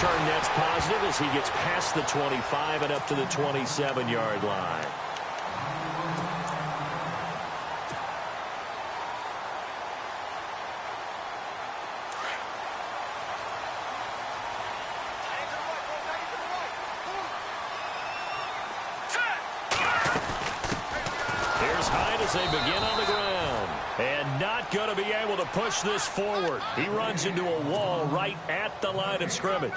return net's positive as he gets past the 25 and up to the 27-yard line. Here's Hyde as they begin on the ground. And not going to be able to push this forward. He runs into a wall right at the line of scrimmage.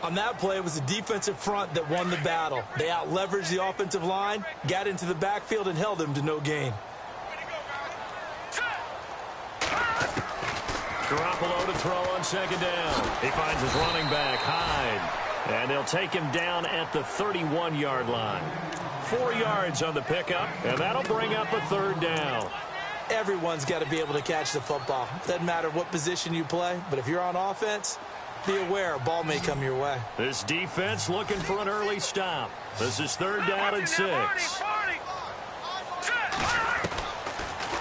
On that play, it was the defensive front that won the battle. They out-leveraged the offensive line, got into the backfield, and held him to no gain. Garoppolo to throw on second down. He finds his running back, Hyde. And they'll take him down at the 31-yard line. 4 yards on the pickup, and that'll bring up a third down. Everyone's got to be able to catch the football. Doesn't matter what position you play, but if you're on offense, be aware a ball may come your way. This defense looking for an early stop. This is third down and 6.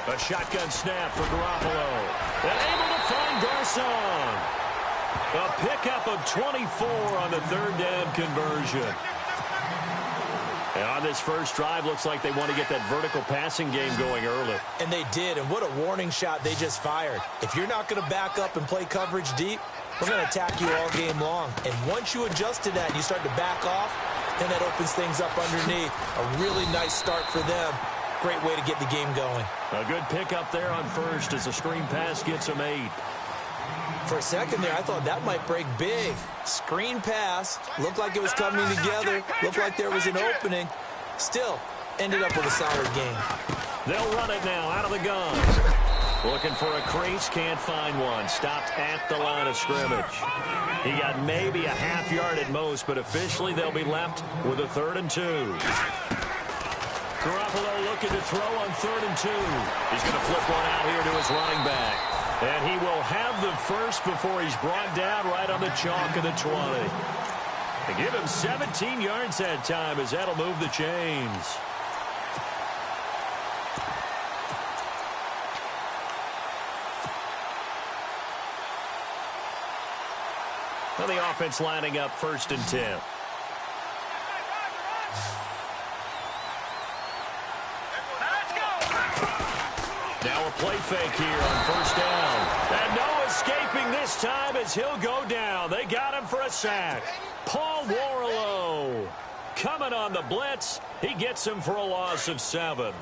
A shotgun snap for Garoppolo. And able to find Garcon. A pickup of 24 on the third down conversion. And on this first drive, looks like they want to get that vertical passing game going early. And they did, and what a warning shot they just fired. If you're not going to back up and play coverage deep, we're going to attack you all game long. And once you adjust to that and you start to back off, then that opens things up underneath. A really nice start for them. Great way to get the game going. A good pickup there on first as the screen pass gets them 8. For a second there, I thought that might break big. Screen pass. Looked like it was coming together. Looked like there was an opening. Still, ended up with a solid game. They'll run it now out of the gun. Looking for a crease, can't find one. Stopped at the line of scrimmage. He got maybe a half yard at most, but officially they'll be left with a 3rd and 2. Garoppolo looking to throw on 3rd and 2. He's going to flip one out here to his running back. And he will have the first before he's brought down right on the chalk of the 20. They give him 17 yards that time as that'll move the chains. Now the offense lining up 1st and 10. Now a play fake here on 1st down. And no escaping this time as he'll go down. They got him for a sack. Paul Warlow coming on the blitz. He gets him for a loss of 7.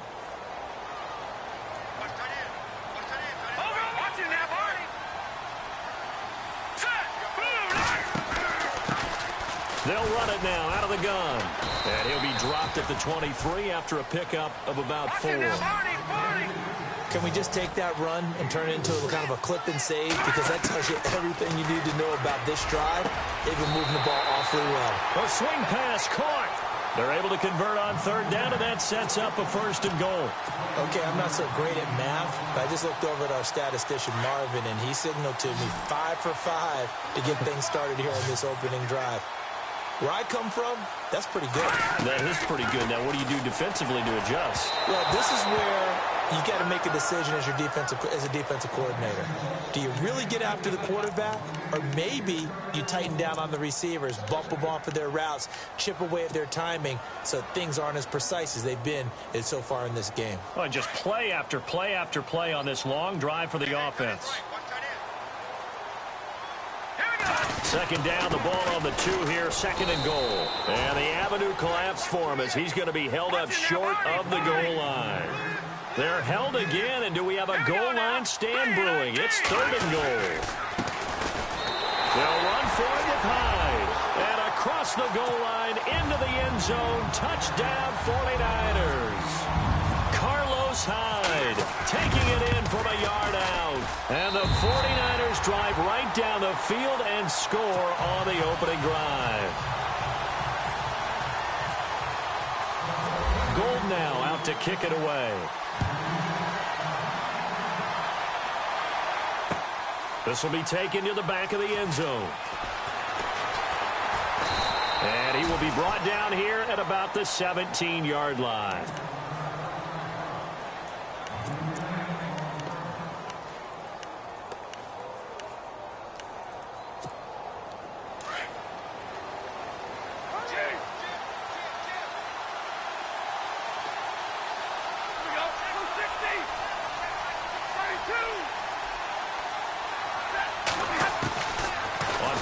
They'll run it now out of the gun. And he'll be dropped at the 23 after a pickup of about 4. Can we just take that run and turn it into kind of a clip and save? Because that tells you everything you need to know about this drive. They've been moving the ball awfully well. A swing pass caught. They're able to convert on 3rd down, and that sets up a 1st and goal. Okay, I'm not so great at math, but I just looked over at our statistician, Marvin, and he signaled to me 5 for 5 to get things started here on this opening drive. Where I come from, that's pretty good. That is pretty good. Now, what do you do defensively to adjust? Well, this is where you got to make a decision as a defensive coordinator. Do you really get after the quarterback, or maybe you tighten down on the receivers, bump them off of their routes, chip away at their timing, so things aren't as precise as they've been so far in this game? Well, just play after play after play on this long drive for the offense. 2nd down, the ball on the 2 here, 2nd and goal. And the avenue collapsed for him as he's going to be held up short of the goal line. They're held again, and do we have a goal line stand brewing? It's 3rd and goal. They'll run for it with Hyde. And across the goal line into the end zone, touchdown 49ers. Carlos Hyde taking it in from a yard out. And the 49ers drive right down the field and score on the opening drive. Gold now out to kick it away. This will be taken to the back of the end zone. And he will be brought down here at about the 17-yard line.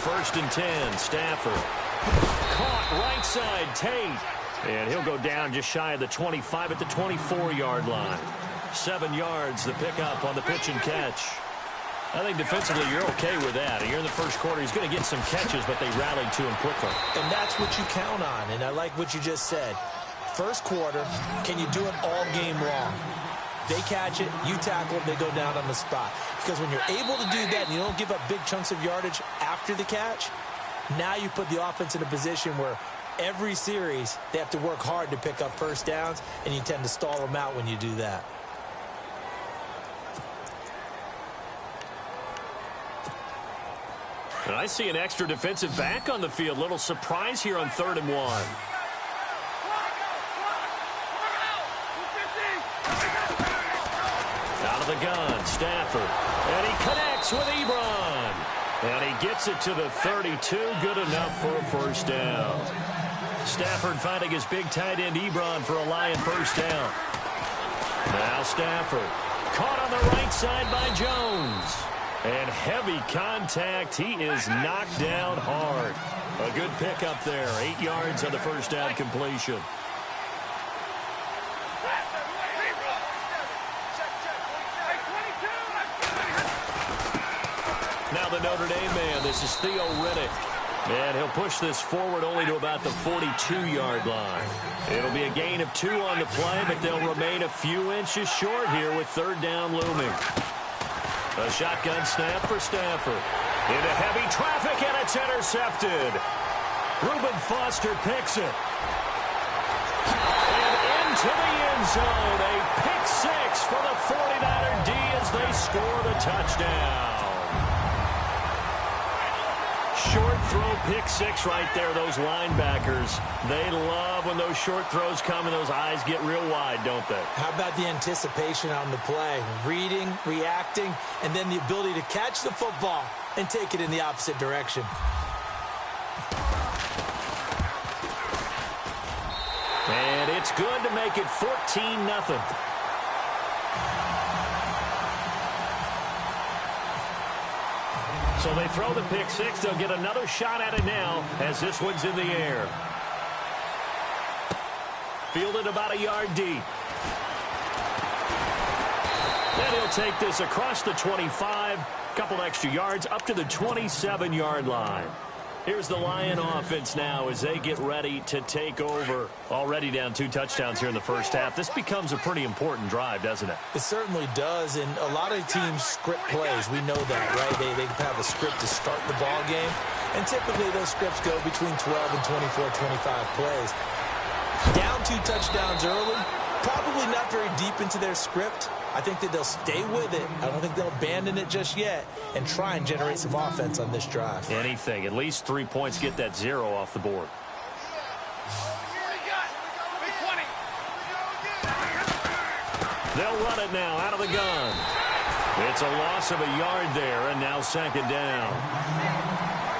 1st and 10. Stafford. Caught right side, Tate. And he'll go down just shy of the 25 at the 24-yard line. 7 yards, the pickup on the pitch and catch. I think defensively you're okay with that. Here in the first quarter, he's going to get some catches, but they rallied to him quickly. And that's what you count on, and I like what you just said. First quarter, can you do it all game long? They catch it, you tackle it, they go down on the spot. Because when you're able to do that and you don't give up big chunks of yardage after the catch, now you put the offense in a position where every series they have to work hard to pick up first downs, and you tend to stall them out when you do that. And I see an extra defensive back on the field. Little surprise here on 3rd and 1. Out of the gun, Stafford. And he connects with Ebron. And he gets it to the 32. Good enough for a first down. Stafford finding his big tight end Ebron for a Lion first down. Now Stafford. Caught on the right side by Jones. And heavy contact. He is knocked down hard. A good pickup there. 8 yards on the first down completion. Now the Notre Dame man. This is Theo Riddick. And he'll push this forward only to about the 42-yard line. It'll be a gain of 2 on the play, but they'll remain a few inches short here with 3rd down looming. A shotgun snap for Stafford. Into heavy traffic, and it's intercepted. Reuben Foster picks it. And into the end zone. A pick 6 for the 49er D as they score the touchdown. Short throw, pick 6 right there. Those linebackers, they love when those short throws come and those eyes get real wide, don't they? How about the anticipation on the play? Reading, reacting, and then the ability to catch the football and take it in the opposite direction. And it's good to make it 14-0. So they throw the pick 6. They'll get another shot at it now as this one's in the air. Fielded about a yard deep. Then he'll take this across the 25. Couple extra yards up to the 27-yard line. Here's the Lion offense now as they get ready to take over. Already down 2 touchdowns here in the first half. This becomes a pretty important drive, doesn't it? It certainly does, and a lot of teams script plays. We know that, right? They have a script to start the ball game, and typically those scripts go between 12 and 24, 25 plays. Down 2 touchdowns early, probably not very deep into their script. I think that they'll stay with it. I don't think they'll abandon it just yet and try and generate some offense on this drive. Anything. At least 3 points. Get that 0 off the board. They'll run it now out of the gun. It's a loss of a yard there, and now 2nd down.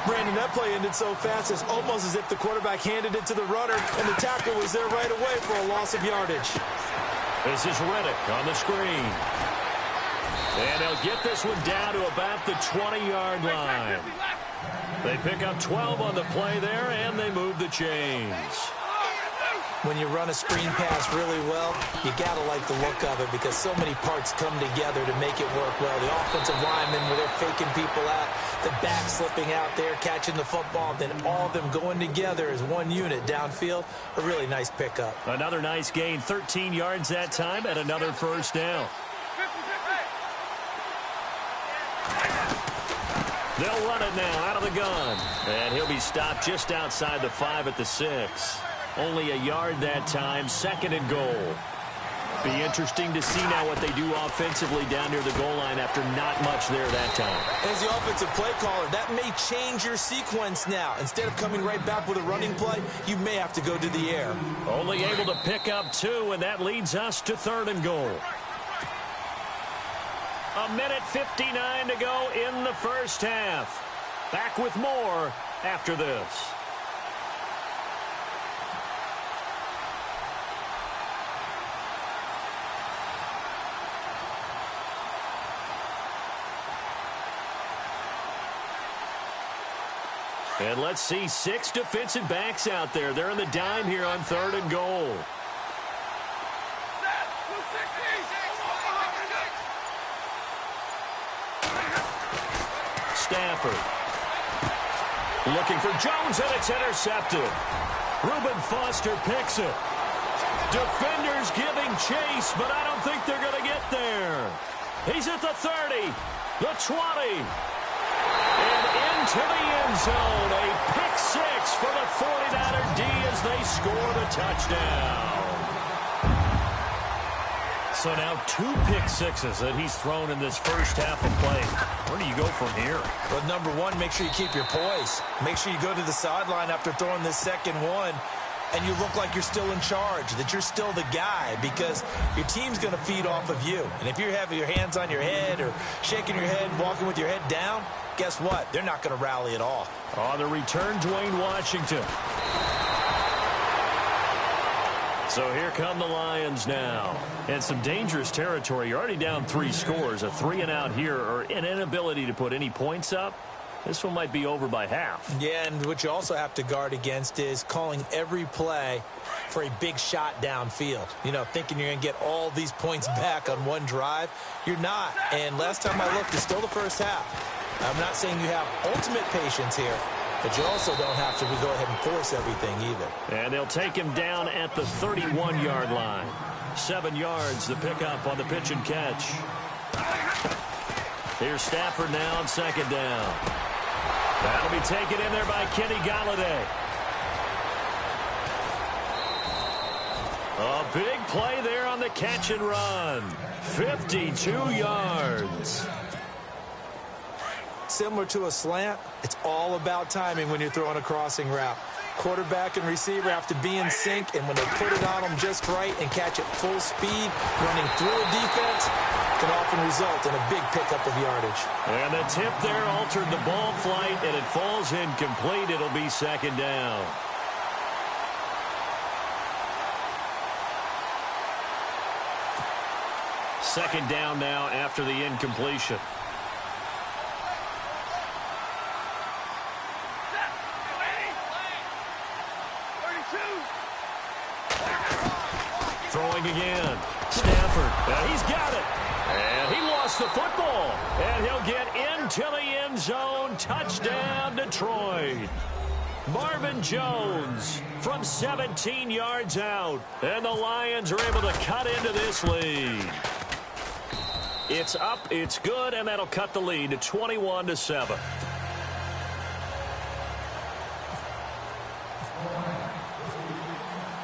Brandon, that play ended so fast, it's almost as if the quarterback handed it to the runner, and the tackle was there right away for a loss of yardage. This is Riddick on the screen. And they'll get this one down to about the 20-yard line. They pick up 12 on the play there, and they move the chains. When you run a screen pass really well, you got to like the look of it because so many parts come together to make it work well. The offensive linemen, where they're faking people out, the back slipping out there, catching the football, then all of them going together as one unit downfield. A really nice pickup. Another nice gain, 13 yards that time, and another first down. They'll run it now out of the gun. And he'll be stopped just outside the 5 at the 6. Only a yard that time, 2nd and goal. Be interesting to see now what they do offensively down near the goal line after not much there that time. As the offensive play caller, that may change your sequence now. Instead of coming right back with a running play, you may have to go to the air. Only able to pick up 2, and that leads us to 3rd and goal. 1:59 to go in the first half. Back with more after this. And let's see 6 defensive backs out there. They're in the dime here on 3rd and goal. Stafford. Looking for Jones, and it's intercepted. Reuben Foster picks it. Defenders giving chase, but I don't think they're going to get there. He's at the 30, the 20, and into the end zone. A pick 6 for the 49er D as they score the touchdown. So now 2 pick 6s that he's thrown in this first half of play. Where do you go from here? Well, number one, make sure you keep your poise. Make sure you go to the sideline after throwing this second one, and you look like you're still in charge, that you're still the guy, because your team's going to feed off of you. And if you're having your hands on your head or shaking your head and walking with your head down, guess what? They're not going to rally at all. On the return, Dwayne Washington. So here come the Lions now. And some dangerous territory. You're already down 3 scores. A 3-and-out here, or an inability to put any points up. This one might be over by half. Yeah, and what you also have to guard against is calling every play for a big shot downfield. You know, thinking you're going to get all these points back on one drive. You're not. And last time I looked, it's still the first half. I'm not saying you have ultimate patience here, but you also don't have to go ahead and force everything either. And they'll take him down at the 31-yard line. 7 yards, the pickup on the pitch and catch. Here's Stafford now on 2nd down. That'll be taken in there by Kenny Golladay. A big play there on the catch and run. 52 yards. Similar to a slant, it's all about timing when you're throwing a crossing route. Quarterback and receiver have to be in sync, and when they put it on them just right and catch it full speed, running through a defense, can often result in a big pickup of yardage. And the tip there altered the ball flight, and it falls incomplete. It'll be 2nd down. Second down now after the incompletion. Throwing again. Stafford. He's got it. And he lost the football. And he'll get into the end zone. Touchdown, Detroit. Marvin Jones from 17 yards out. And the Lions are able to cut into this lead. It's up, it's good, and that'll cut the lead to 21-7.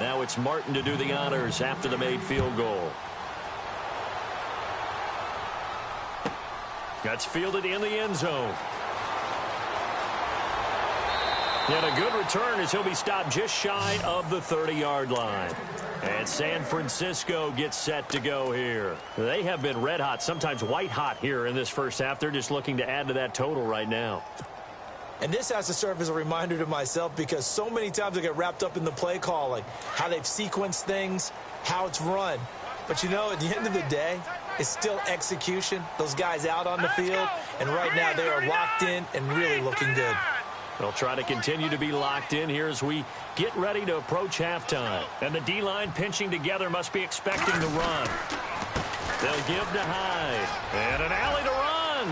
Now it's Martin to do the honors after the made field goal. That's fielded in the end zone. And a good return as he'll be stopped just shy of the 30-yard line. And San Francisco gets set to go here. They have been red hot, sometimes white hot here in this first half. They're just looking to add to that total right now. And this has to serve as a reminder to myself, because so many times I get wrapped up in the play calling, how they've sequenced things, how it's run. But, you know, at the end of the day, it's still execution. Those guys out on the field, and right now they are locked in and really looking good. They'll try to continue to be locked in here as we get ready to approach halftime. And the D-line pinching together must be expecting the run. They'll give to Hyde. And an alley to run.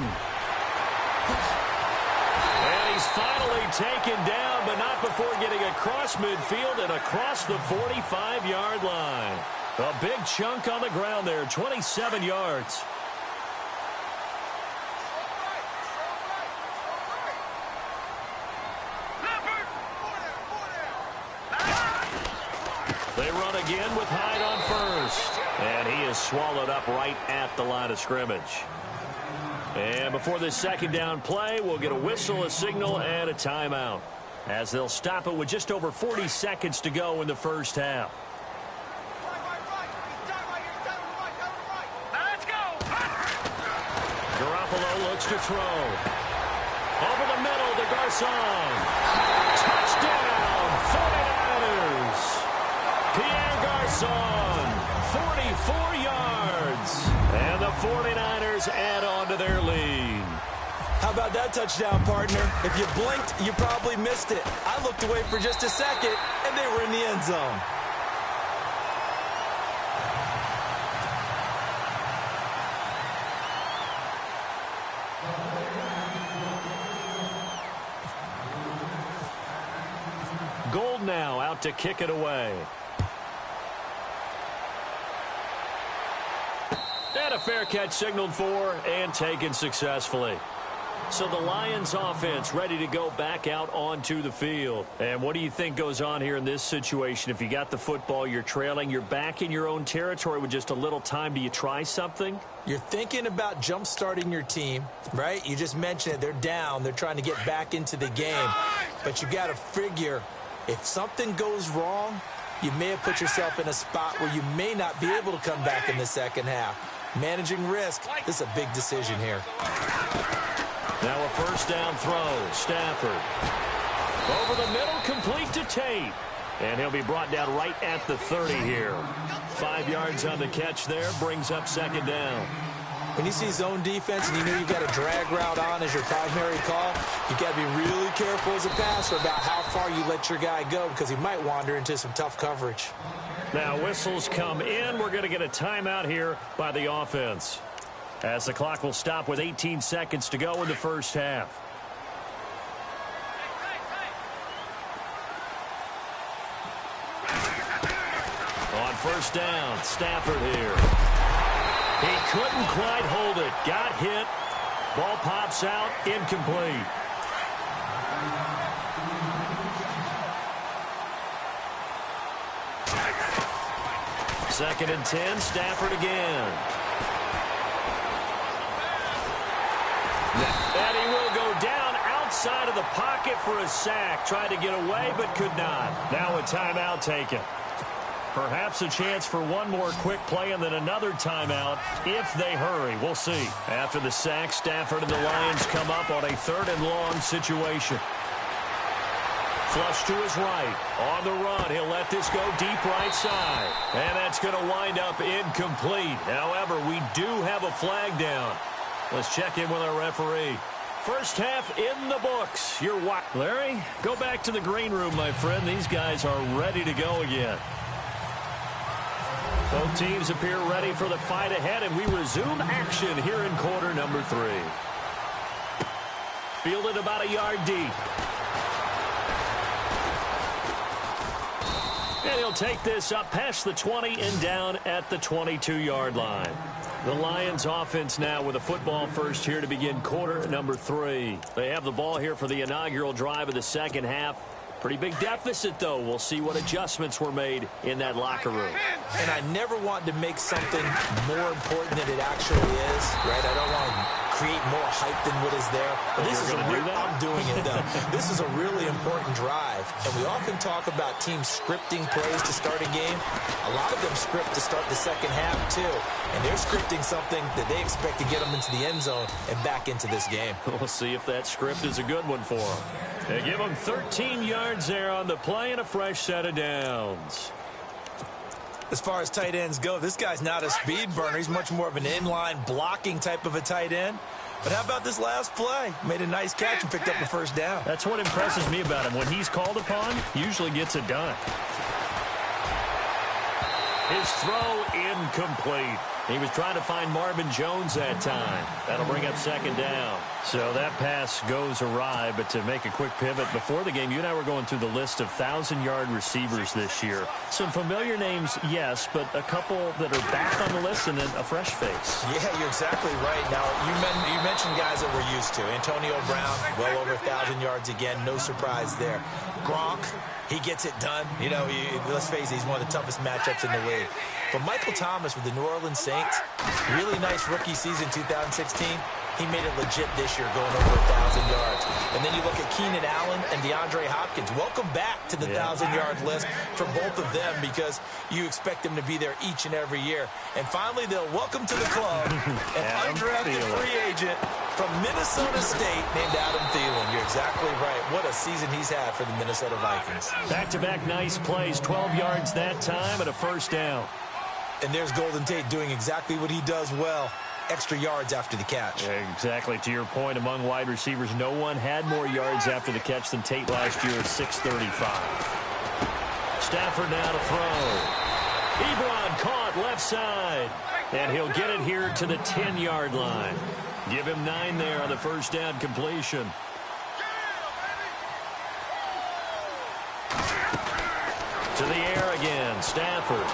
And he's finally taken down, but not before getting across midfield and across the 45-yard line. A big chunk on the ground there, 27 yards. They run again with Hyde on first. And he is swallowed up right at the line of scrimmage. And before this second down play, we'll get a whistle, a signal, and a timeout, as they'll stop it with just over 40 seconds to go in the first half. Garoppolo looks to throw. Over the middle to Garcon. Touchdown, 49ers. Pierre Garcon, 44 yards. And the 49ers add on to their lead. How about that touchdown, partner? If you blinked, you probably missed it. I looked away for just a second, and they were in the end zone. Gold now out to kick it away. And a fair catch signaled for and taken successfully. So the Lions offense ready to go back out onto the field. And what do you think goes on here in this situation? If you got the football, you're trailing, you're back in your own territory with just a little time. Do you try something? You're thinking about jump-starting your team, right? You just mentioned it. They're down. They're trying to get back into the game. But you got to figure if something goes wrong, you may have put yourself in a spot where you may not be able to come back in the second half. Managing risk, this is a big decision here. Now a first down throw. Stafford. Over the middle, complete to Tate. And he'll be brought down right at the 30 here. 5 yards on the catch there, brings up second down. When you see zone defense and you know you've got a drag route on as your primary call, you've got to be really careful as a passer about how far you let your guy go because he might wander into some tough coverage. Now whistles come in. We're going to get a timeout here by the offense, as the clock will stop with 18 seconds to go in the first half. On first down, Stafford here. He couldn't quite hold it. Got hit. Ball pops out. Incomplete. Second and 10. Stafford again. And he will go down outside of the pocket for a sack. Tried to get away, but could not. Now a timeout taken. Perhaps a chance for one more quick play and then another timeout if they hurry. We'll see. After the sack, Stafford and the Lions come up on a 3rd and long situation. Flush to his right. On the run, he'll let this go deep right side. And that's going to wind up incomplete. However, we do have a flag down. Let's check in with our referee. First half in the books. You're what? Larry, go back to the green room, my friend. These guys are ready to go again. Both teams appear ready for the fight ahead, and we resume action here in quarter number 3. Fielded about a yard deep. And he'll take this up past the 20 and down at the 22-yard line. The Lions offense now with a football first here to begin quarter number 3. They have the ball here for the inaugural drive of the second half. Pretty big deficit, though. We'll see what adjustments were made in that locker room. And I never want to make something more important than it actually is, right? I don't want to create more hype than what is there. But this is I'm doing it, though. This is a really important drive. And we often talk about teams scripting plays to start a game. A lot of them script to start the second half, too. And they're scripting something that they expect to get them into the end zone and back into this game. We'll see if that script is a good one for them. They give him 13 yards there on the play and a fresh set of downs. As far as tight ends go, this guy's not a speed burner. He's much more of an inline blocking type of a tight end. But how about this last play? Made a nice catch and picked up the first down. That's what impresses me about him. When he's called upon, he usually gets it done. His throw incomplete. He was trying to find Marvin Jones that time. That'll bring up second down. So that pass goes awry, but to make a quick pivot, before the game, you and I were going through the list of 1,000-yard receivers this year. Some familiar names, yes, but a couple that are back on the list and then a fresh face. Yeah, you're exactly right. Now, you mentioned guys that we're used to. Antonio Brown, well over 1,000 yards again. No surprise there. Gronk, he gets it done. You know, let's face it, he's one of the toughest matchups in the league. But Michael Thomas with the New Orleans Saints, really nice rookie season 2016. He made it legit this year, going over 1,000 yards. And then you look at Keenan Allen and DeAndre Hopkins. Welcome back to the 1,000-yard list for both of them because you expect them to be there each and every year. And finally, they'll welcome to the club an undrafted free agent from Minnesota State named Adam Thielen. You're exactly right. What a season he's had for the Minnesota Vikings. Back-to-back nice plays, 12 yards that time and a first down. And there's Golden Tate doing exactly what he does well. extra yards after the catch. Exactly. To your point, among wide receivers, no one had more yards after the catch than Tate last year at 635. Stafford now to throw. Ebron caught left side. And he'll get it here to the 10-yard line. Give him 9 there on the first down completion. To the air again, Stafford.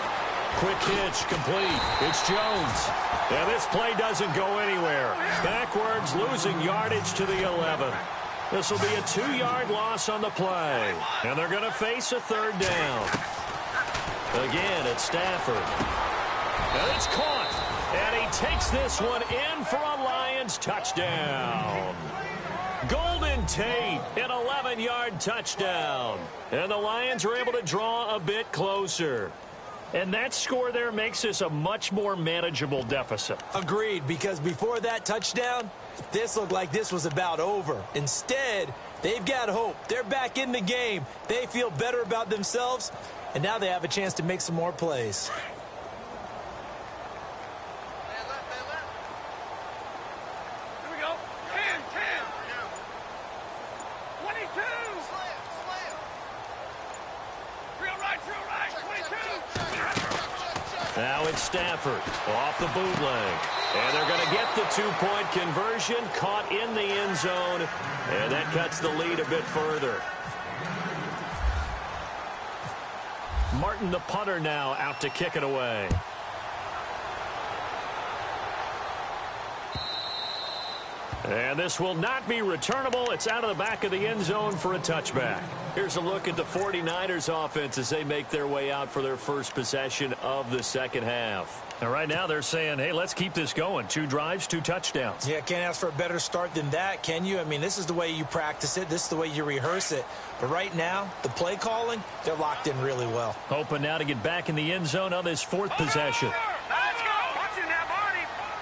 Quick hitch, complete. It's Jones. And this play doesn't go anywhere. Backwards, losing yardage to the 11. This will be a 2-yard loss on the play. And they're going to face a third down. Again, it's Stafford. And it's caught. And he takes this one in for a Lions touchdown. Golden Tate, an 11-yard touchdown. And the Lions are able to draw a bit closer. And that score there makes this a much more manageable deficit. Agreed, because before that touchdown, this looked like this was about over. Instead, they've got hope. They're back in the game. They feel better about themselves, and now they have a chance to make some more plays. Now it's Stafford off the bootleg. And they're going to get the 2-point conversion, caught in the end zone. And that cuts the lead a bit further. Martin, the punter, now out to kick it away. And this will not be returnable. It's out of the back of the end zone for a touchback. Here's a look at the 49ers offense as they make their way out for their first possession of the second half. And right now they're saying, hey, let's keep this going. 2 drives, 2 touchdowns. Yeah, can't ask for a better start than that, can you? I mean, this is the way you practice it. This is the way you rehearse it. But right now, the play calling, they're locked in really well. Hoping now to get back in the end zone on this 4th possession.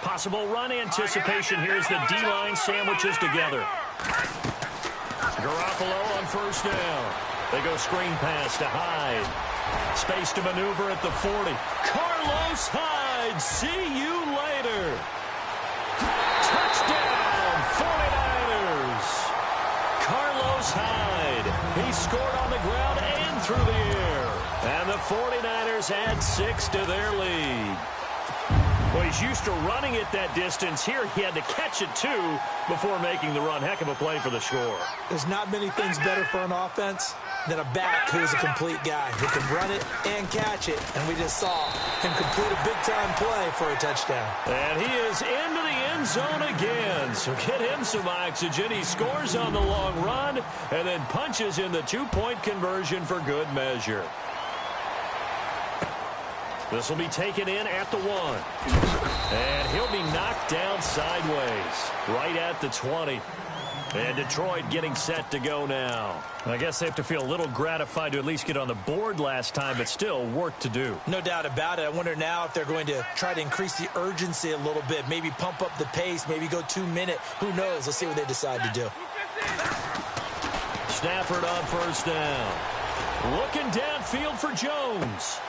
Possible run anticipation. Here's the D-line sandwiches together. Garoppolo on first down. They go screen pass to Hyde. Space to maneuver at the 40. Carlos Hyde, see you later. Touchdown, 49ers. Carlos Hyde, he scored on the ground and through the air. And the 49ers add 6 to their lead. Well, he's used to running it that distance. Here he had to catch it, too, before making the run. Heck of a play for the score. There's not many things better for an offense than a back who's a complete guy who can run it and catch it. And we just saw him complete a big-time play for a touchdown. And he is into the end zone again. So get him some oxygen. He scores on the long run and then punches in the 2-point conversion for good measure. This will be taken in at the 1. And he'll be knocked down sideways, right at the 20. And Detroit getting set to go now. I guess they have to feel a little gratified to at least get on the board last time, but still work to do. No doubt about it. I wonder now if they're going to try to increase the urgency a little bit, maybe pump up the pace, maybe go 2-minute. Who knows? Let's see what they decide to do. Stafford on first down. Looking downfield for Jones.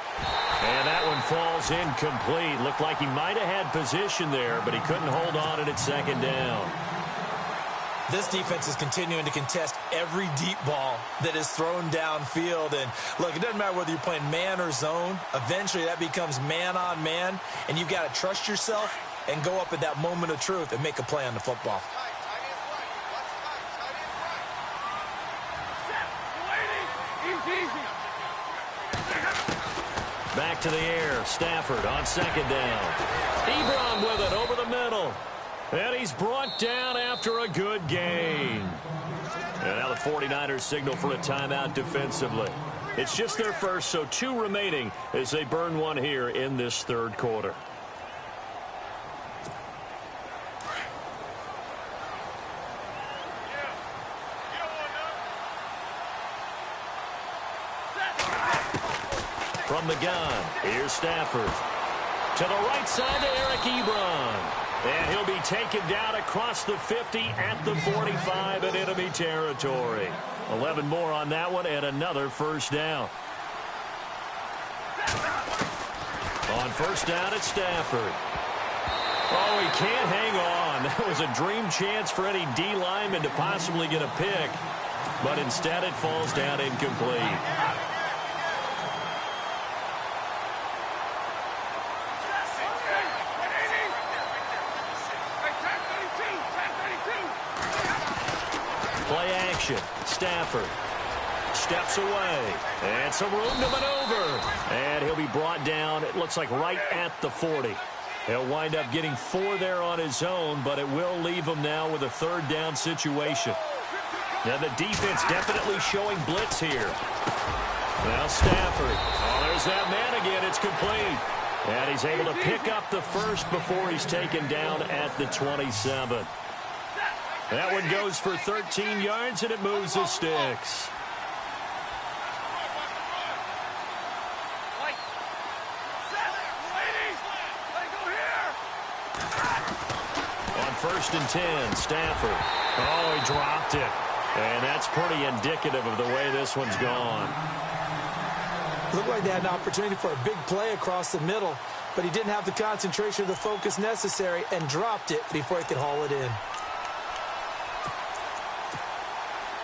And that one falls incomplete. Looked like he might have had position there, but he couldn't hold on at second down. This defense is continuing to contest every deep ball that is thrown downfield. And, look, it doesn't matter whether you're playing man or zone. Eventually, that becomes man-on-man, and you've got to trust yourself and go up at that moment of truth and make a play on the football. Back to the air. Stafford on second down. Ebron with it over the middle. And he's brought down after a good gain. And now the 49ers signal for a timeout defensively. It's just their first, so 2 remaining as they burn one here in this third quarter. From the gun, here's Stafford. To the right side to Eric Ebron. And he'll be taken down across the 50 at the 45 in enemy territory. 11 more on that one and another first down. On first down, it's Stafford. Oh, he can't hang on. That was a dream chance for any D lineman to possibly get a pick. But instead it falls down incomplete. Play action. Stafford steps away. And some room to maneuver. And he'll be brought down, it looks like right at the 40. He'll wind up getting 4 there on his own, but it will leave him now with a third down situation. Now the defense definitely showing blitz here. Now Stafford. Oh, there's that man again. It's complete. And he's able to pick up the first before he's taken down at the 27. That one goes for 13 yards, and it moves the sticks. On 1st and 10, Stafford. Oh, he dropped it. And that's pretty indicative of the way this one's gone. Looked like they had an opportunity for a big play across the middle, but he didn't have the concentration or the focus necessary and dropped it before he could haul it in.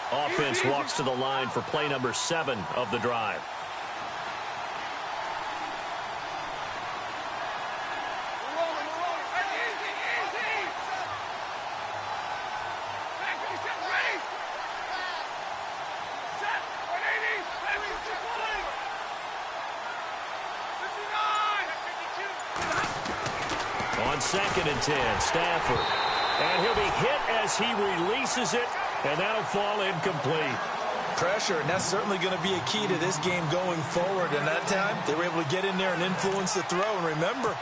Offense walks to the line for play number 7 of the drive. On 2nd and 10, Stafford. And he'll be hit as he releases it, and that'll fall incomplete. Pressure, and that's certainly going to be a key to this game going forward. And that time, they were able to get in there and influence the throw. And remember,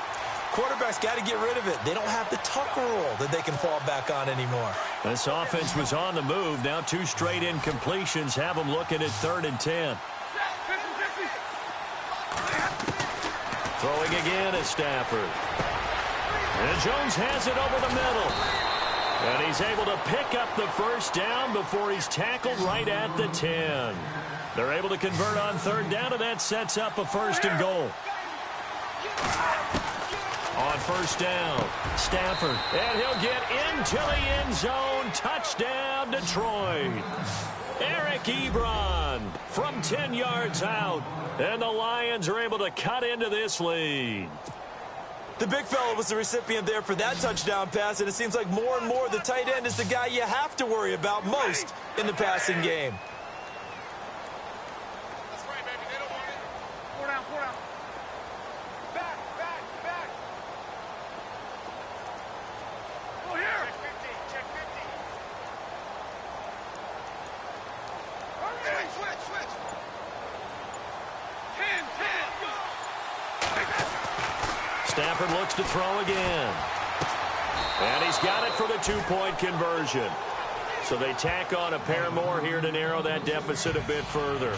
quarterbacks got to get rid of it. They don't have the Tucker rule that they can fall back on anymore. This offense was on the move. Now 2 straight incompletions have them looking at 3rd and 10. Throwing again is Stafford. And Jones has it over the middle. And he's able to pick up the first down before he's tackled right at the 10. They're able to convert on 3rd down, and that sets up a 1st and goal. On 1st down, Stafford. And he'll get into the end zone. Touchdown, Detroit. Eric Ebron from 10 yards out. And the Lions are able to cut into this lead. The big fella was the recipient there for that touchdown pass, and it seems like more and more the tight end is the guy you have to worry about most in the passing game. That's right, baby. They don't want it. 4 down, 4 down. Back, back, back. Go here. Check 50, check 50. Switch, switch. 10, 10, go. Stafford looks to throw again. And he's got it for the 2-point conversion. So they tack on a pair more here to narrow that deficit a bit further.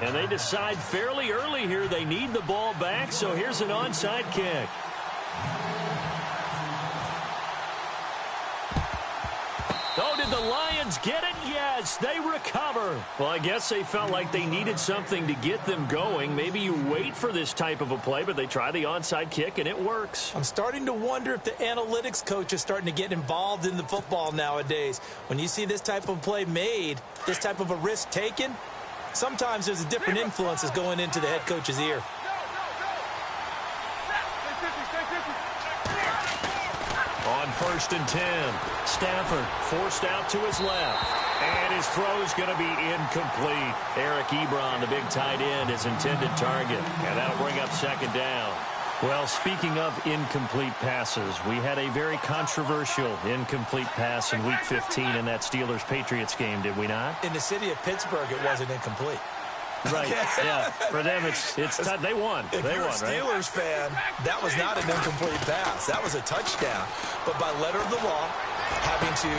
And they decide fairly early here they need the ball back, so here's an onside kick. Oh, did the Lions get it? Yes, they recover. Well, I guess they felt like they needed something to get them going. Maybe you wait for this type of a play, but they try the onside kick, and it works. I'm starting to wonder if the analytics coach is starting to get involved in the football nowadays. When you see this type of play made, this type of a risk taken, sometimes there's a different influence that's going into the head coach's ear. On 1st and 10, Stafford forced out to his left. And his throw's going to be incomplete. Eric Ebron, the big tight end, his intended target. And that'll bring up 2nd down. Well, speaking of incomplete passes, we had a very controversial incomplete pass in Week 15 in that Steelers-Patriots game, did we not? In the city of Pittsburgh, it wasn't incomplete. Right, yeah. For them, it's they won. If they you're won, a Steelers fan, that was not an incomplete pass. That was a touchdown. But by letter of the law, having to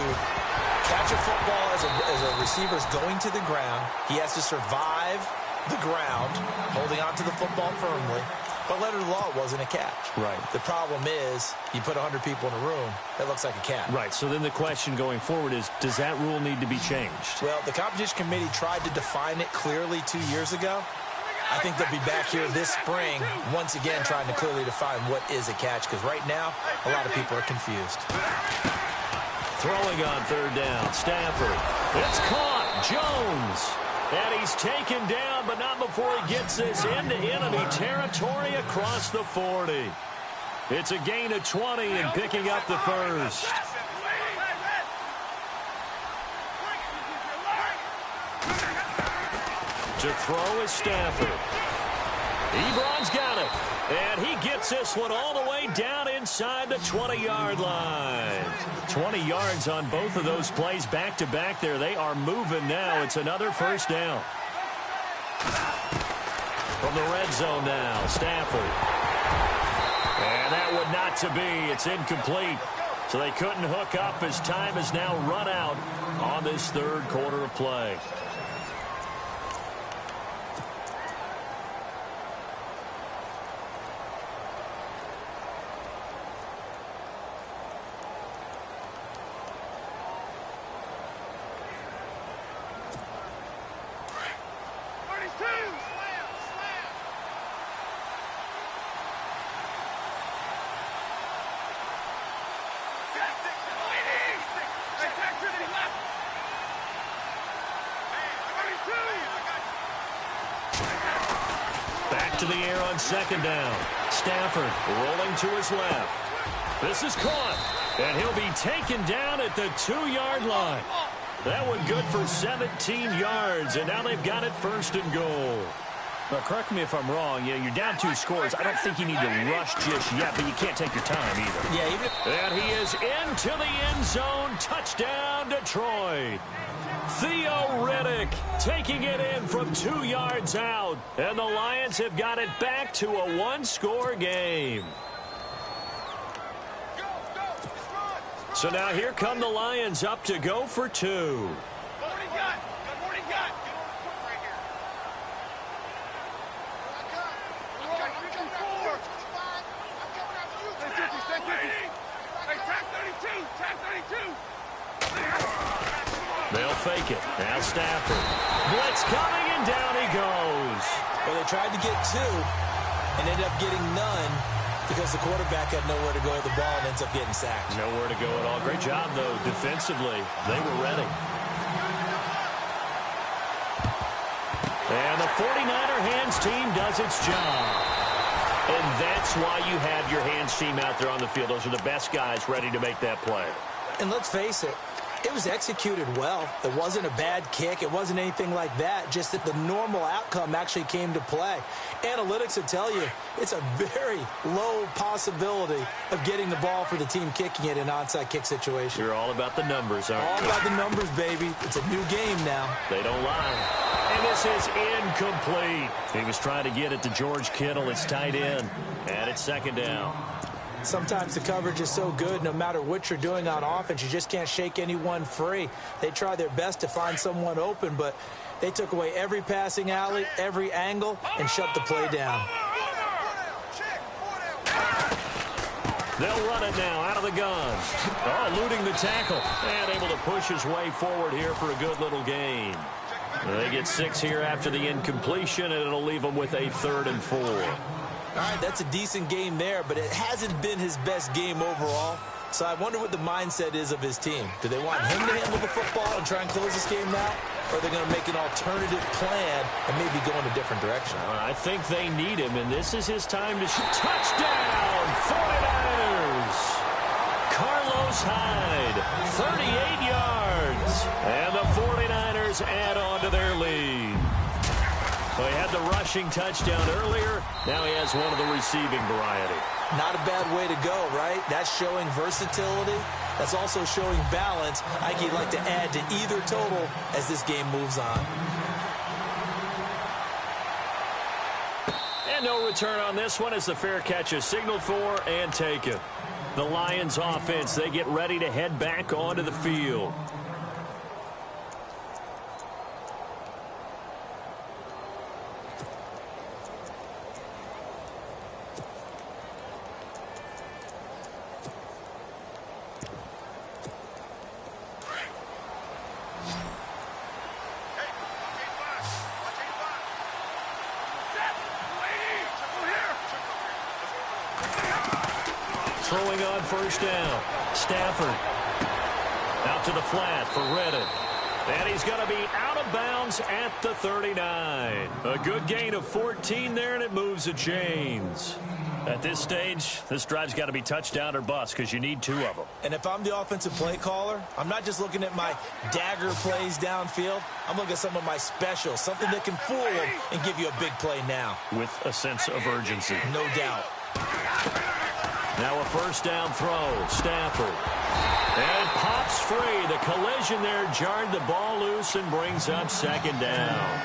catch a football as a receiver's going to the ground, he has to survive the ground, holding onto the football firmly. But letter of the law, it wasn't a catch. Right. The problem is you put 100 people in a room, that looks like a catch. Right, so then the question going forward is, does that rule need to be changed? Well, the competition committee tried to define it clearly 2 years ago, I think they'll be back here this spring, once again trying to clearly define what is a catch, because right now, a lot of people are confused. Throwing on third down, Stafford. It's caught, Jones. And he's taken down, but not before he gets this into enemy territory across the 40. It's a gain of 20 and picking up the first. To throw is Stafford. Ebron's got it. And he gets this one all the way down inside the 20-yard line. 20 yards on both of those plays back-to-back there. They are moving now. It's another first down. From the red zone now, Stafford. And that would not to be. It's incomplete. So they couldn't hook up as time has now run out on this third quarter of play. Back to the air on second down. Stafford rolling to his left. This is caught, and he'll be taken down at the 2-yard line. That one good for 17 yards, and now they've got it first and goal. Now, correct me if I'm wrong. You're down 2 scores. I don't think you need to rush just yet, but you can't take your time either. Yeah, and he is into the end zone. Touchdown, Detroit. Theo Riddick taking it in from 2 yards out. And the Lions have got it back to a 1-score game. So now here come the Lions up to go for 2. They'll fake it. Now Stafford. Blitz coming, and down he goes. Well, they tried to get 2 and ended up getting none because the quarterback had nowhere to go with the ball and ends up getting sacked. Nowhere to go at all. Great job, though, defensively. They were ready. And the 49er hands team does its job. And that's why you have your hands team out there on the field. Those are the best guys ready to make that play. And let's face it, it was executed well. It wasn't a bad kick. It wasn't anything like that. Just that the normal outcome actually came to play. Analytics will tell you it's a very low possibility of getting the ball for the team kicking it in an onside kick situation. You're all about the numbers, aren't you? All about the numbers, baby. It's a new game now. They don't lie. And this is incomplete. He was trying to get it to George Kittle. It's tight end. And it's second down. Sometimes the coverage is so good, no matter what you're doing on offense, you just can't shake anyone free. They try their best to find someone open, but they took away every passing alley, every angle, and shut the play down. They'll run it now out of the gun. Oh, eluding the tackle. And able to push his way forward here for a good little gain. They get 6 here after the incompletion, and it'll leave them with a 3rd and 4. All right, that's a decent game there, but it hasn't been his best game overall. So I wonder what the mindset is of his team. Do they want him to handle the football and try and close this game out? Or are they going to make an alternative plan and maybe go in a different direction? I think they need him, and this is his time to shoot. Touchdown, 49ers! Carlos Hyde, 38 yards. And the 49ers add on to their lead. Well, he had the rushing touchdown earlier. Now he has one of the receiving variety. Not a bad way to go, right? That's showing versatility. That's also showing balance. I think he'd like to add to either total as this game moves on. And no return on this one as the fair catch is signaled for and taken. The Lions offense, they get ready to head back onto the field. throwing on first down. Stafford out to the flat for Redden. And he's going to be out of bounds at the 39. A good gain of 14 there, and it moves the chains. At this stage, this drive's got to be touchdown or bust because you need 2 of them. And if I'm the offensive play caller, I'm not just looking at my dagger plays downfield. I'm looking at some of my specials, something that can fool them and give you a big play now. With a sense of urgency. No doubt. Now a first down throw. Stafford. And pops free. The collision there jarred the ball loose and brings up second down.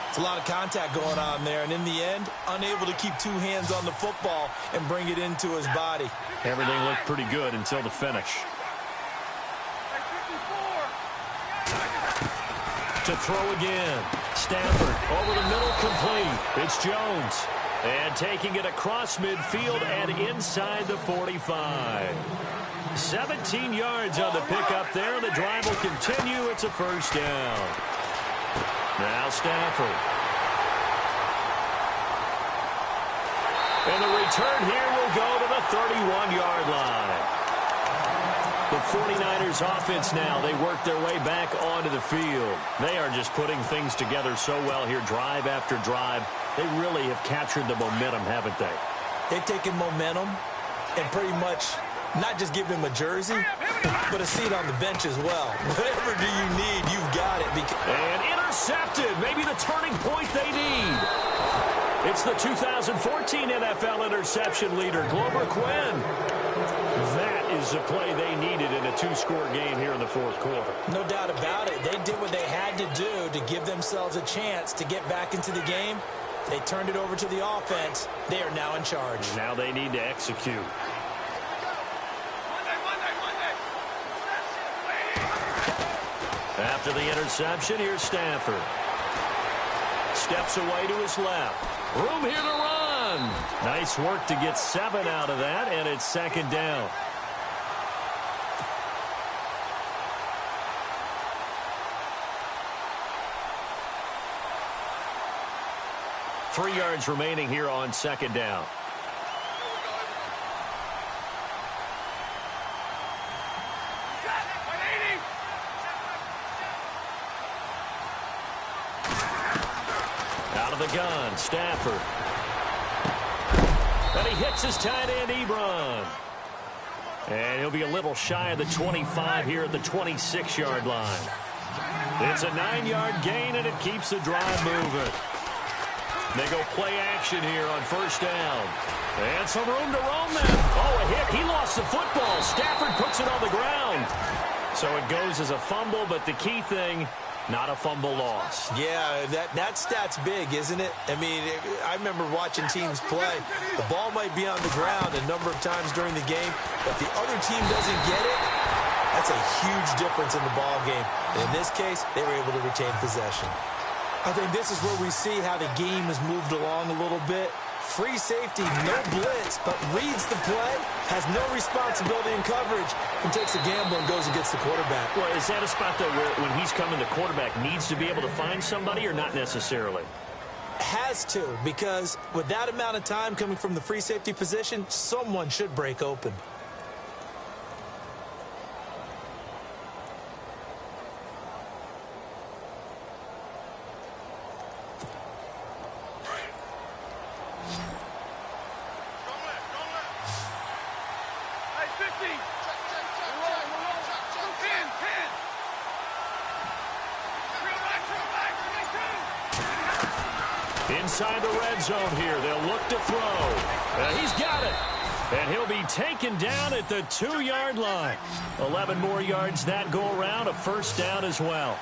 It's a lot of contact going on there, and in the end, unable to keep 2 hands on the football and bring it into his body. Everything looked pretty good until the finish. To throw again. Stafford over the middle, complete. It's Jones. And taking it across midfield and inside the 45. 17 yards on the pickup there. The drive will continue. It's a first down. Now Stafford. And the return here will go to the 31-yard line. The 49ers offense now, they work their way back onto the field. They are just putting things together so well here, drive after drive. They really have captured the momentum, haven't they? They've taken momentum and pretty much not just give them a jersey, but a seat on the bench as well. Whatever do you need, you've got it. And intercepted. Maybe the turning point they need. It's the 2014 NFL interception leader, Glover Quinn. That is the play they needed in a 2-score game here in the 4th quarter. No doubt about it. They did what they had to do to give themselves a chance to get back into the game. They turned it over to the offense. They are now in charge. Now they need to execute. After the interception, here's Stafford. Steps away to his left. Room here to run. Nice work to get 7 out of that, and it's second down. Three yards remaining here on second down. Out of the gun, Stafford. And he hits his tight end, Ebron. And he'll be a little shy of the 25 here at the 26-yard line. It's a 9-yard gain, and it keeps the drive moving. They go play action here on first down. And some room to roam then. Oh, a hit. He lost the football. Stafford puts it on the ground. So it goes as a fumble, but the key thing, not a fumble loss. Yeah, that stat's big, isn't it? I mean, I remember watching teams play. The ball might be on the ground a number of times during the game, but if the other team doesn't get it, that's a huge difference in the ball game. And in this case, they were able to retain possession. I think this is where we see how the game has moved along a little bit. Free safety, no blitz, but reads the play, has no responsibility in coverage, and takes a gamble and goes and gets the quarterback. Well, is that a spot, though, where when he's coming, the quarterback needs to be able to find somebody or not necessarily? Has to, because with that amount of time coming from the free safety position, someone should break open. Inside the red zone here, they'll look to throw. He's got it. And he'll be taken down at the 2-yard line. 11 more yards that go around, a first down as well.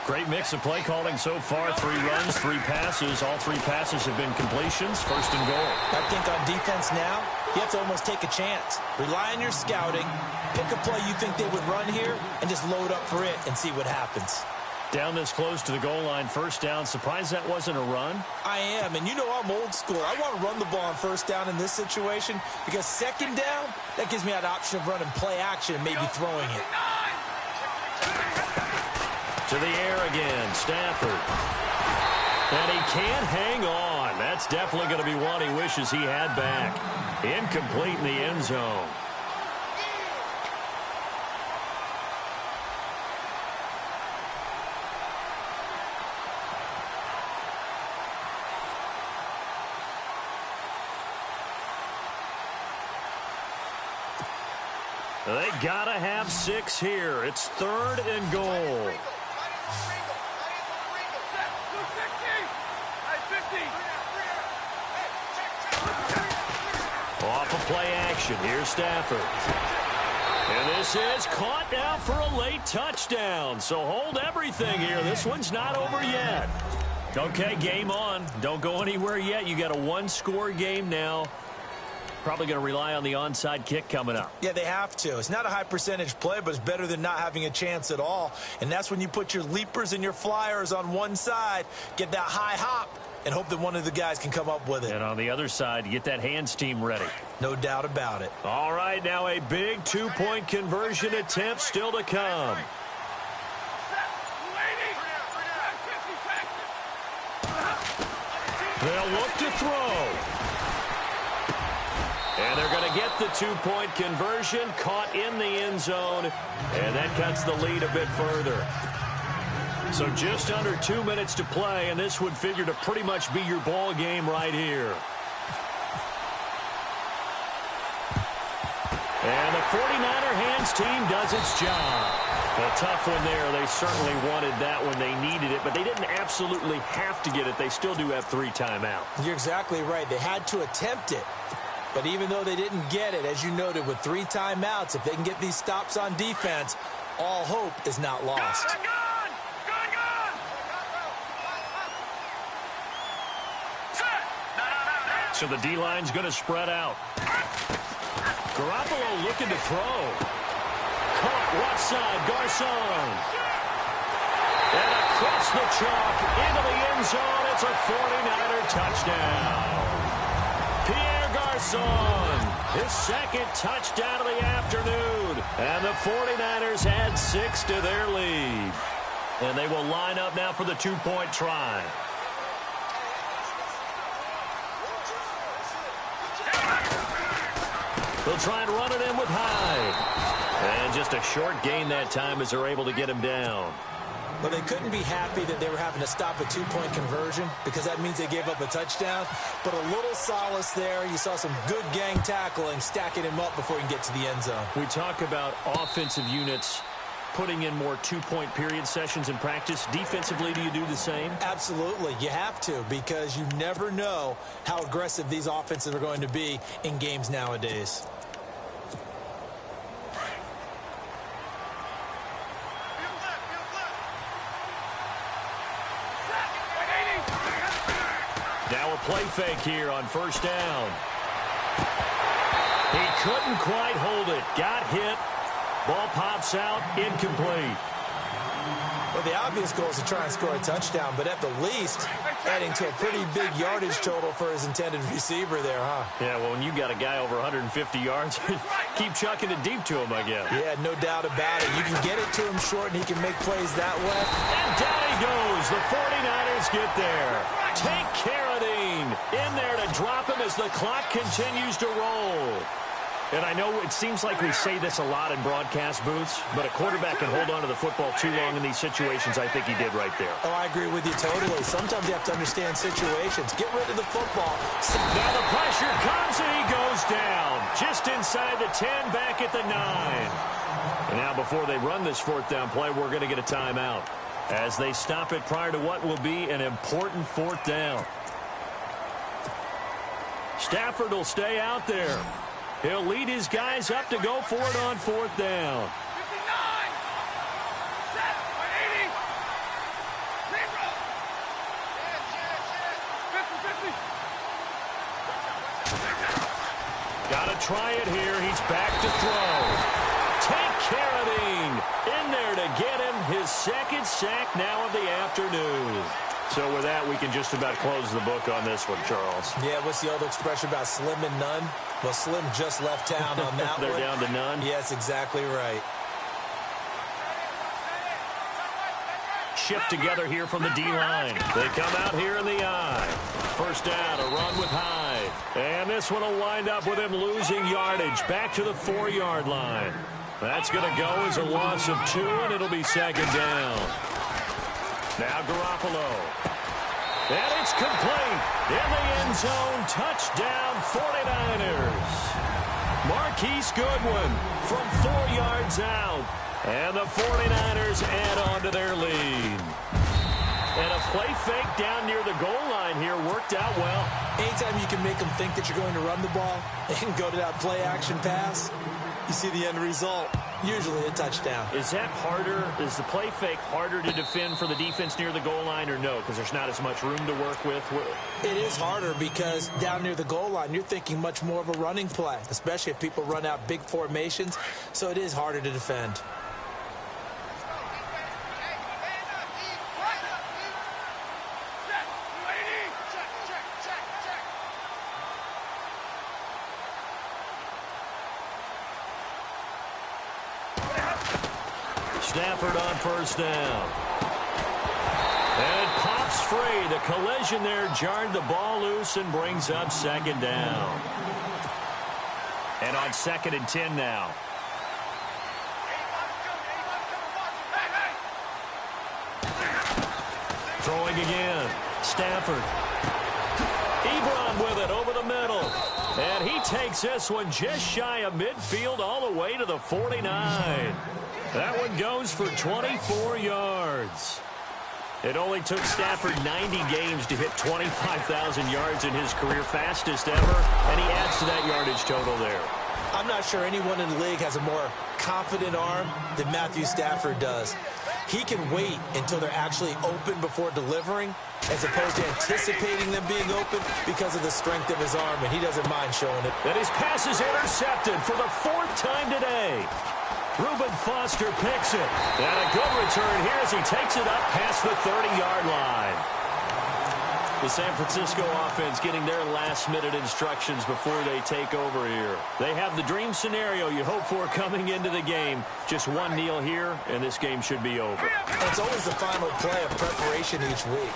Great mix of play calling so far. 3 runs, 3 passes. All 3 passes have been completions. First and goal. I think on defense now, you have to almost take a chance. Rely on your scouting. Pick a play you think they would run here and just load up for it and see what happens. Down this close to the goal line, first down. Surprised that wasn't a run? I am, and you know I'm old school. I want to run the ball on first down in this situation because second down, that gives me that option of running play action and maybe throwing it. To the air again, Stafford. And he can't hang on. That's definitely going to be one he wishes he had back. Incomplete in the end zone. They gotta have 6 here. It's 3rd and goal. Off of play action. Here's Stafford. And this is caught now for a late touchdown. So hold everything here. This one's not over yet. Okay, game on. Don't go anywhere yet. You got a 1-score game now. Probably going to rely on the onside kick coming up. Yeah, they have to. It's not a high percentage play, but it's better than not having a chance at all. And that's when you put your leapers and your flyers on one side, get that high hop, and hope that one of the guys can come up with it. And on the other side, get that hands team ready. No doubt about it. All right, now a big 2-point conversion attempt still to come. They'll look to throw. And they're going to get the 2-point conversion, caught in the end zone, and that cuts the lead a bit further. So just under 2 minutes to play, and this would figure to pretty much be your ball game right here. And the 49er hands team does its job. A tough one there. They certainly wanted that when they needed it, but they didn't absolutely have to get it. They still do have 3 timeouts. You're exactly right. They had to attempt it. But even though they didn't get it, as you noted, with 3 timeouts, if they can get these stops on defense, all hope is not lost. So the D-line's going to spread out. Garoppolo looking to throw. Caught left side, Garcon. And across the chalk into the end zone. It's a 49er touchdown. Pierre Garcon, his 2nd touchdown of the afternoon. And the 49ers add 6 to their lead. And they will line up now for the 2-point try. They'll try and run it in with Hyde. And just a short gain that time as they're able to get him down. Well, they couldn't be happy that they were having to stop a 2-point conversion because that means they gave up a touchdown. But a little solace there. You saw some good gang tackling, stacking him up before he can get to the end zone. We talk about offensive units putting in more 2-point period sessions in practice. Defensively, do you do the same? Absolutely. You have to, because you never know how aggressive these offenses are going to be in games nowadays. Now a play fake here on 1st down. He couldn't quite hold it. Got hit. Ball pops out. Incomplete. Well, the obvious goal is to try and score a touchdown, but at the least, adding to a pretty big yardage total for his intended receiver there, huh? Yeah, well, when you got a guy over 150 yards, keep chucking it deep to him, I guess. Yeah, no doubt about it. You can get it to him short, and he can make plays that way. And down he goes. The 49ers get there. Take Carradine in there to drop him as the clock continues to roll. And I know it seems like we say this a lot in broadcast booths, but a quarterback can hold on to the football too long in these situations. I think he did right there. Oh, I agree with you totally. Sometimes you have to understand situations. Get rid of the football. Now the pressure comes, and he goes down. Just inside the 10, back at the 9. And now before they run this 4th down play, we're going to get a timeout as they stop it prior to what will be an important 4th down. Stafford will stay out there. He'll lead his guys up to go for it on 4th down. 59! Set! 80! Zero! 50-50! Gotta try it here. He's back to throw. Take Carradine in there to get him his 2nd sack now of the afternoon. So with that, we can just about close the book on this one, Charles. Yeah, what's the old expression about slim and none? Well, Slim just left town on that They're one. down to none? Yes, exactly right. Shift together here from the D-line. They come out here in the I. 1st down, a run with Hyde. And this one will wind up with him losing yardage back to the 4-yard line. That's going to go as a loss of 2, and it'll be second down. Now Garoppolo. And it's complete. In the end zone, touchdown 49ers. Marquise Goodwin from 4 yards out. And the 49ers add on to their lead. And a play fake down near the goal line here worked out well. Anytime you can make them think that you're going to run the ball and go to that play action pass, you see the end result, usually a touchdown. Is that harder? Is the play fake harder to defend for the defense near the goal line or no? Because there's not as much room to work with? It is harder because down near the goal line, you're thinking much more of a running play, especially if people run out big formations. So it is harder to defend. Stafford on first down. And it pops free. The collision there jarred the ball loose and brings up second down. And on 2nd and 10 now. Throwing again. Stafford. Ebron with it over the middle. And he takes this one just shy of midfield all the way to the 49. That one goes for 24 yards. It only took Stafford 90 games to hit 25,000 yards in his career, fastest ever, and he adds to that yardage total there. I'm not sure anyone in the league has a more confident arm than Matthew Stafford does. He can wait until they're actually open before delivering as opposed to anticipating them being open because of the strength of his arm, and he doesn't mind showing it. And his pass is intercepted for the 4th time today. Reuben Foster picks it. And a good return here as he takes it up past the 30-yard line. The San Francisco offense getting their last-minute instructions before they take over here. They have the dream scenario you hope for coming into the game. Just one kneel here, and this game should be over. It's always the final play of preparation each week.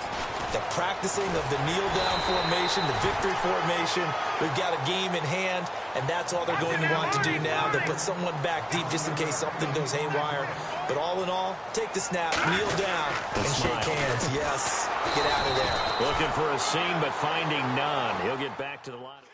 The practicing of the kneel-down formation, the victory formation. We've got a game in hand, and that's all they're going to want to do now. They'll put someone back deep just in case something goes haywire. But all in all, take the snap, kneel down, and shake hands. Yes, get out of there. Looking for a seam, but finding none. He'll get back to the line.